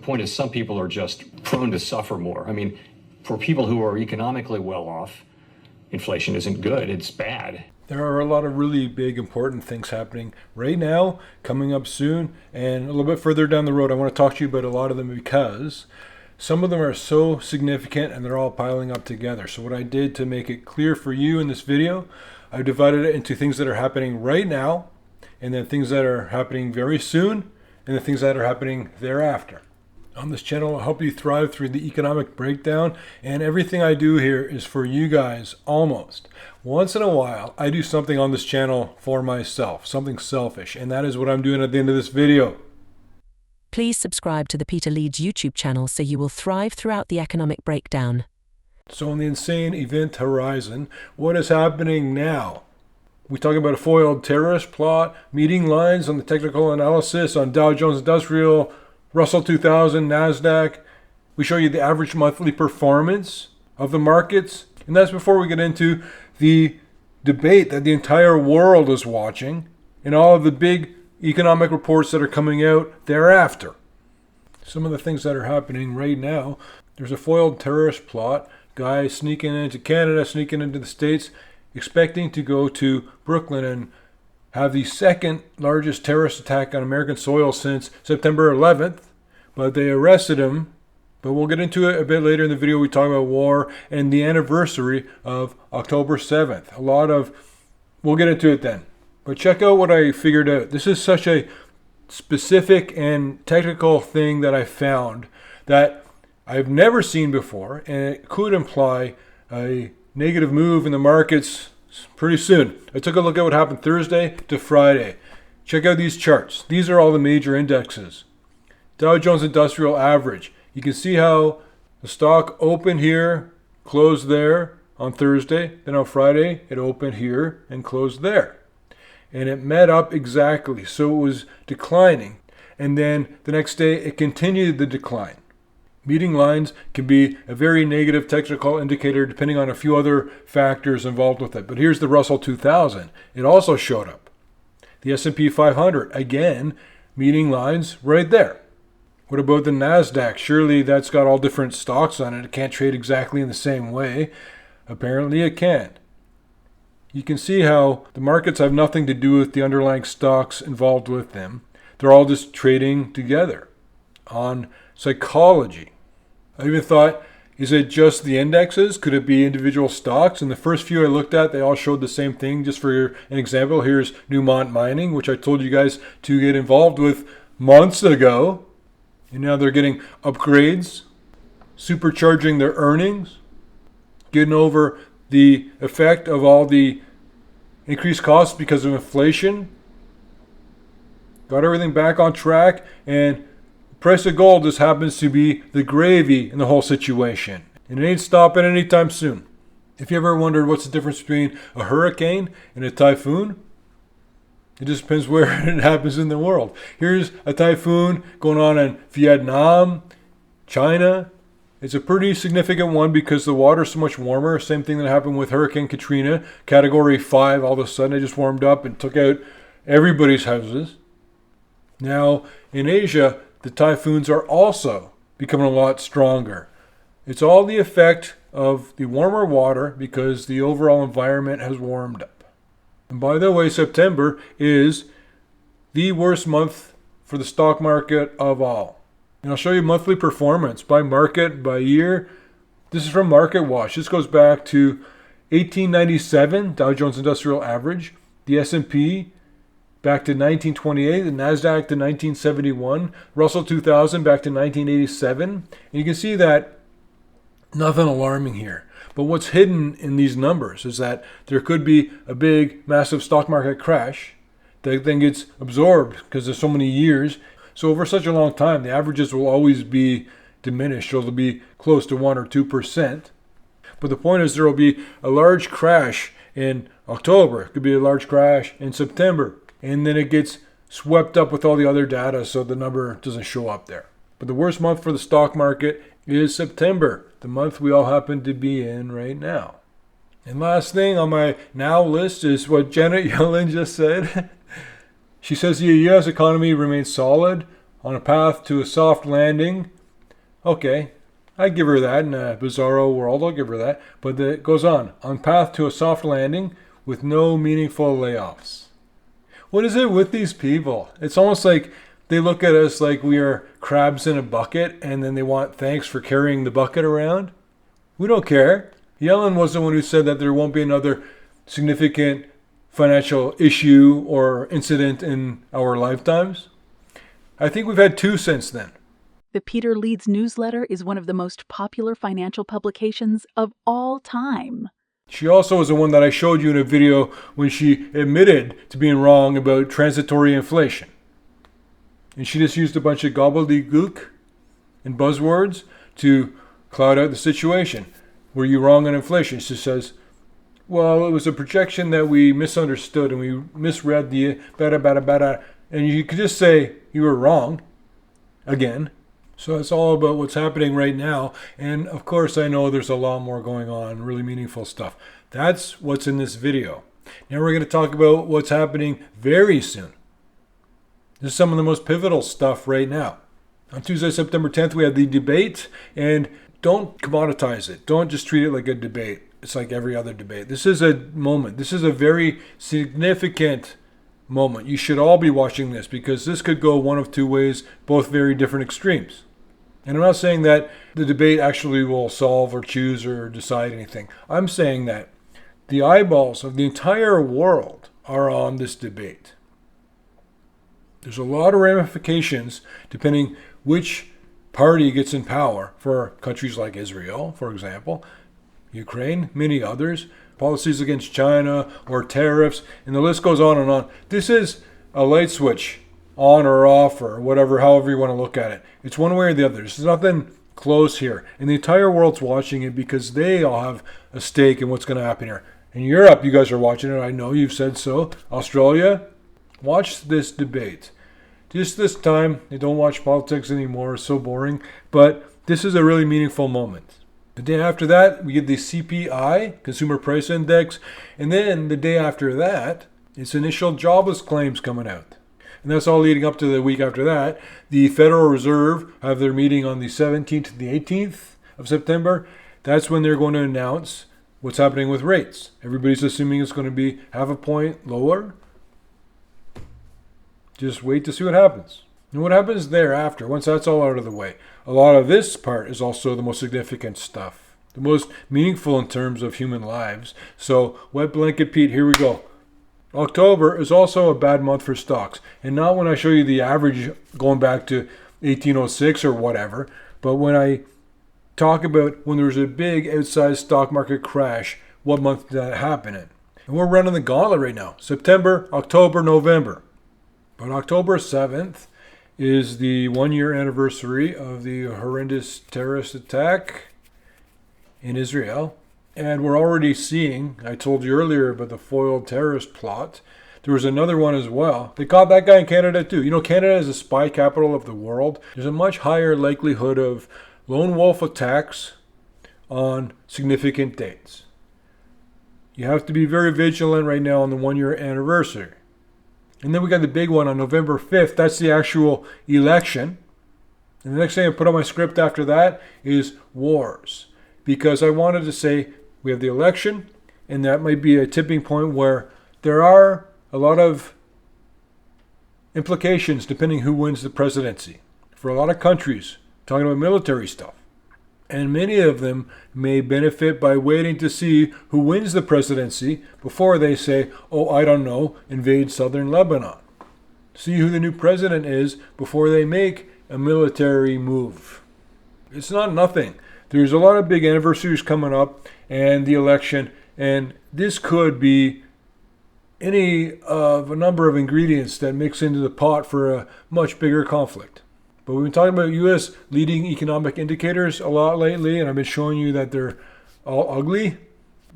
point is some people are just prone to suffer more. I mean, for people who are economically well off, inflation isn't good, it's bad. There are a lot of really big, important things happening right now, coming up soon, and a little bit further down the road. I want to talk to you about a lot of them because some of them are so significant and they're all piling up together. So what I did to make it clear for you in this video, I've divided it into things that are happening right now, and then things that are happening very soon, and the things that are happening thereafter. On this channel, I'll help you thrive through the economic breakdown, and everything I do here is for you guys almost. Once in a while, I do something on this channel for myself, something selfish, and that is what I'm doing at the end of this video. Please subscribe to the Peter Leeds YouTube channel so you will thrive throughout the economic breakdown. So on the insane event horizon, what is happening now? We talk about a foiled terrorist plot, meeting lines on the technical analysis on Dow Jones Industrial, Russell 2000, NASDAQ. We show you the average monthly performance of the markets. And that's before we get into the debate that the entire world is watching and all of the big economic reports that are coming out thereafter. Some of the things that are happening right now, there's a foiled terrorist plot, guy sneaking into Canada, sneaking into the States, expecting to go to Brooklyn and have the second largest terrorist attack on American soil since September 11th, but they arrested him. But we'll get into it a bit later in the video. We talk about war and the anniversary of October 7th. We'll get into it then. But check out what I figured out. This is such a specific and technical thing that I found that I've never seen before, and it could imply a negative move in the markets pretty soon. I took a look at what happened Thursday to Friday. Check out these charts. These are all the major indexes. Dow Jones Industrial Average. You can see how the stock opened here, closed there on Thursday. Then on Friday, it opened here and closed there. And it met up exactly. So it was declining. And then the next day, it continued the decline. Meeting lines can be a very negative technical indicator depending on a few other factors involved with it. But here's the Russell 2000. It also showed up. The S&P 500, again, meeting lines right there. What about the NASDAQ? Surely that's got all different stocks on it. It can't trade exactly in the same way. Apparently it can. You can see how the markets have nothing to do with the underlying stocks involved with them. They're all just trading together on psychology. I even thought, is it just the indexes? Could it be individual stocks? And the first few I looked at, they all showed the same thing. Just for an example, here's Newmont Mining, which I told you guys to get involved with months ago. And now they're getting upgrades, supercharging their earnings, getting over the effect of all the increased costs because of inflation. Got everything back on track, and price of gold just happens to be the gravy in the whole situation. And it ain't stopping anytime soon. If you ever wondered what's the difference between a hurricane and a typhoon, it just depends where it happens in the world. Here's a typhoon going on in Vietnam, China. It's a pretty significant one because the water's so much warmer. Same thing that happened with Hurricane Katrina. Category 5, all of a sudden it just warmed up and took out everybody's houses. Now, in Asia, the typhoons are also becoming a lot stronger. It's all the effect of the warmer water because the overall environment has warmed up. And by the way, September is the worst month for the stock market of all. And I'll show you monthly performance by market, by year. This is from Market Watch. This goes back to 1897, Dow Jones Industrial Average, the S&P back to 1928, the NASDAQ to 1971, Russell 2000 back to 1987. And you can see that nothing alarming here. But what's hidden in these numbers is that there could be a big, massive stock market crash that then gets absorbed because there's so many years. So over such a long time, the averages will always be diminished. So they'll be close to 1 or 2%. But the point is there will be a large crash in October. It could be a large crash in September. And then it gets swept up with all the other data, so the number doesn't show up there. But the worst month for the stock market is September, the month we all happen to be in right now. And last thing on my now list is what Janet Yellen just said. She says the U.S. economy remains solid, on a path to a soft landing, Okay, I give her that in a bizarro world. I'll give her that. But it goes on path to a soft landing with no meaningful layoffs. What is it with these people? It's almost like they look at us like we are crabs in a bucket and then they want thanks for carrying the bucket around. We don't care. Yellen was the one who said that there won't be another significant financial issue or incident in our lifetimes. I think we've had two since then. The Peter Leeds newsletter is one of the most popular financial publications of all time. She also was the one that I showed you in a video when she admitted to being wrong about transitory inflation. And she just used a bunch of gobbledygook and buzzwords to cloud out the situation. Were you wrong on inflation? She says, well, it was a projection that we misunderstood and we misread the bada. And you could just say you were wrong again. So it's all about what's happening right now. And of course, I know there's a lot more going on, really meaningful stuff. That's what's in this video. Now we're going to talk about what's happening very soon. This is some of the most pivotal stuff right now. On Tuesday, September 10th, we had the debate. And don't commoditize it. Don't just treat it like a debate. It's like every other debate. This is a moment. This is a very significant moment. You should all be watching this because this could go one of two ways, both very different extremes. And I'm not saying that the debate actually will solve or choose or decide anything. I'm saying that the eyeballs of the entire world are on this debate. There's a lot of ramifications depending which party gets in power for countries like Israel, for example, Ukraine, many others, policies against China or tariffs, and the list goes on and on. This is a light switch, on or off or whatever, however you want to look at it. It's one way or the other. There's nothing close here. And the entire world's watching it because they all have a stake in what's going to happen here. In Europe, you guys are watching it. I know you've said so. Australia, watch this debate. Just this time, they don't watch politics anymore. It's so boring. But this is a really meaningful moment. The day after that, we get the CPI, Consumer Price Index. And then the day after that, it's initial jobless claims coming out. And that's all leading up to the week after that. The Federal Reserve have their meeting on the 17th to the 18th of September. That's when they're going to announce what's happening with rates. Everybody's assuming it's going to be half a point lower. Just wait to see what happens. And what happens thereafter, once that's all out of the way, a lot of this part is also the most significant stuff, the most meaningful in terms of human lives. So, wet blanket Pete, here we go. October is also a bad month for stocks. And not when I show you the average going back to 1806 or whatever, but when I talk about when there was a big outsized stock market crash, what month did that happen in? And we're running the gauntlet right now. September, October, November. But October 7th is the 1-year anniversary of the horrendous terrorist attack in Israel. And we're already seeing, I told you earlier about the foiled terrorist plot. There was another one as well. They caught that guy in Canada too. You know, Canada is the spy capital of the world. There's a much higher likelihood of lone wolf attacks on significant dates. You have to be very vigilant right now on the 1-year anniversary. And then we got the big one on November 5th. That's the actual election. And the next thing I put on my script after that is wars. Because I wanted to say we have the election, and that might be a tipping point where there are a lot of implications depending who wins the presidency. For a lot of countries, talking about military stuff. And many of them may benefit by waiting to see who wins the presidency before they say, oh, I don't know, invade southern Lebanon. See who the new president is before they make a military move. It's not nothing. There's a lot of big anniversaries coming up and the election, and this could be any of a number of ingredients that mix into the pot for a much bigger conflict. But we've been talking about U.S. leading economic indicators a lot lately, and I've been showing you that they're all ugly.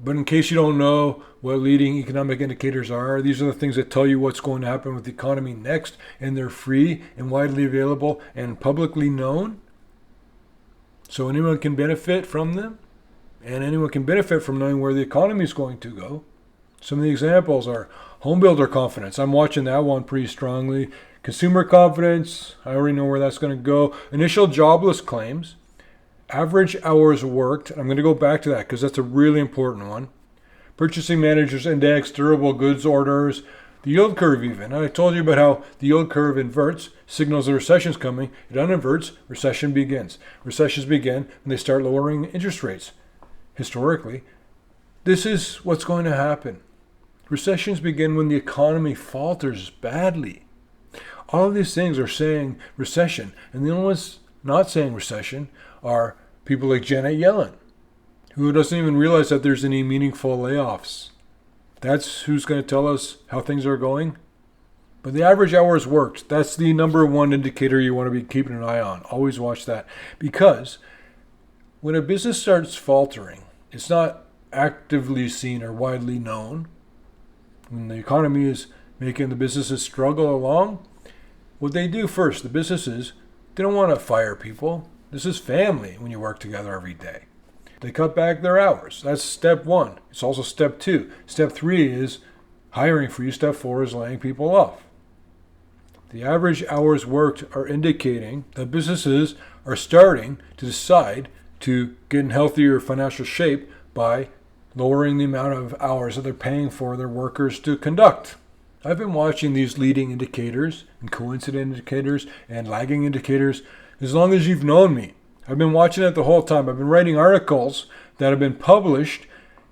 But in case you don't know what leading economic indicators are, these are the things that tell you what's going to happen with the economy next, and they're free and widely available and publicly known. So anyone can benefit from them, and anyone can benefit from knowing where the economy is going to go. Some of the examples are home builder confidence. I'm watching that one pretty strongly. Consumer confidence, I already know where that's going to go. Initial jobless claims. Average hours worked, I'm going to go back to that because that's a really important one. Purchasing Managers Index, durable goods orders, the yield curve even. I told you about how the yield curve inverts, signals a recession's coming. It uninverts, recession begins. Recessions begin when they start lowering interest rates. Historically, this is what's going to happen. Recessions begin when the economy falters badly. All of these things are saying recession, and the only ones not saying recession are people like Janet Yellen, who doesn't even realize that there's any meaningful layoffs. That's who's going to tell us how things are going. But the average hours worked. That's the number one indicator you want to be keeping an eye on. Always watch that. Because when a business starts faltering, it's not actively seen or widely known. When the economy is making the businesses struggle along, what they do first, the businesses, they don't want to fire people. This is family when you work together every day. They cut back their hours. That's step one. It's also step two. Step three is hiring freeze. Step four is laying people off. The average hours worked are indicating that businesses are starting to decide to get in healthier financial shape by lowering the amount of hours that they're paying for their workers to conduct. I've been watching these leading indicators and coincident indicators and lagging indicators as long as you've known me. I've been watching it the whole time. I've been writing articles that have been published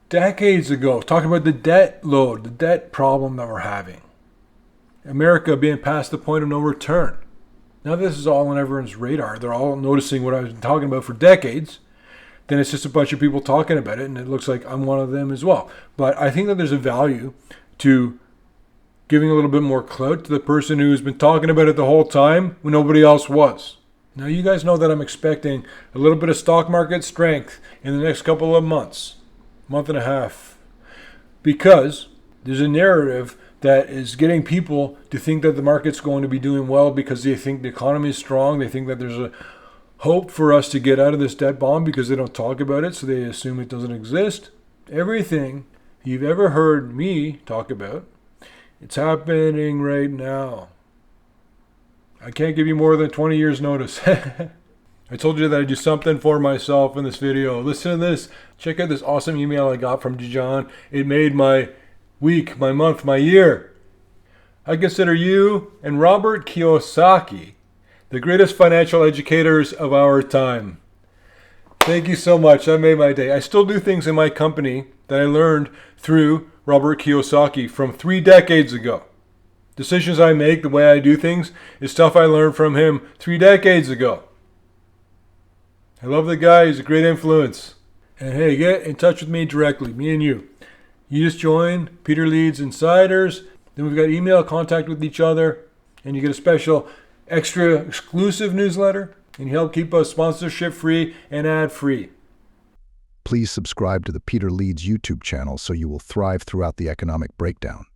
decades ago talking about the debt load, the debt problem that we're having. America being past the point of no return. Now this is all on everyone's radar. They're all noticing what I've been talking about for decades. Then it's just a bunch of people talking about it, and it looks like I'm one of them as well. But I think that there's a value to giving a little bit more clout to the person who's been talking about it the whole time when nobody else was. Now you guys know that I'm expecting a little bit of stock market strength in the next couple of months, month and a half, because there's a narrative that is getting people to think that the market's going to be doing well because they think the economy is strong. They think that there's a hope for us to get out of this debt bomb because they don't talk about it, so they assume it doesn't exist. Everything you've ever heard me talk about, it's happening right now. I can't give you more than 20 years notice. I told you that I'd do something for myself in this video. Listen to this. Check out this awesome email I got from Dijon. It made my week, my month, my year. I consider you and Robert Kiyosaki the greatest financial educators of our time. Thank you so much. That made my day. I still do things in my company that I learned through Robert Kiyosaki from 3 decades ago. Decisions I make, the way I do things, is stuff I learned from him 3 decades ago. I love the guy. He's a great influence. And hey, get in touch with me directly, me and you. You just join Peter Leeds Insiders. Then we've got email contact with each other. And you get a special extra exclusive newsletter. And you help keep us sponsorship free and ad free. Please subscribe to the Peter Leeds YouTube channel so you will thrive throughout the economic breakdown.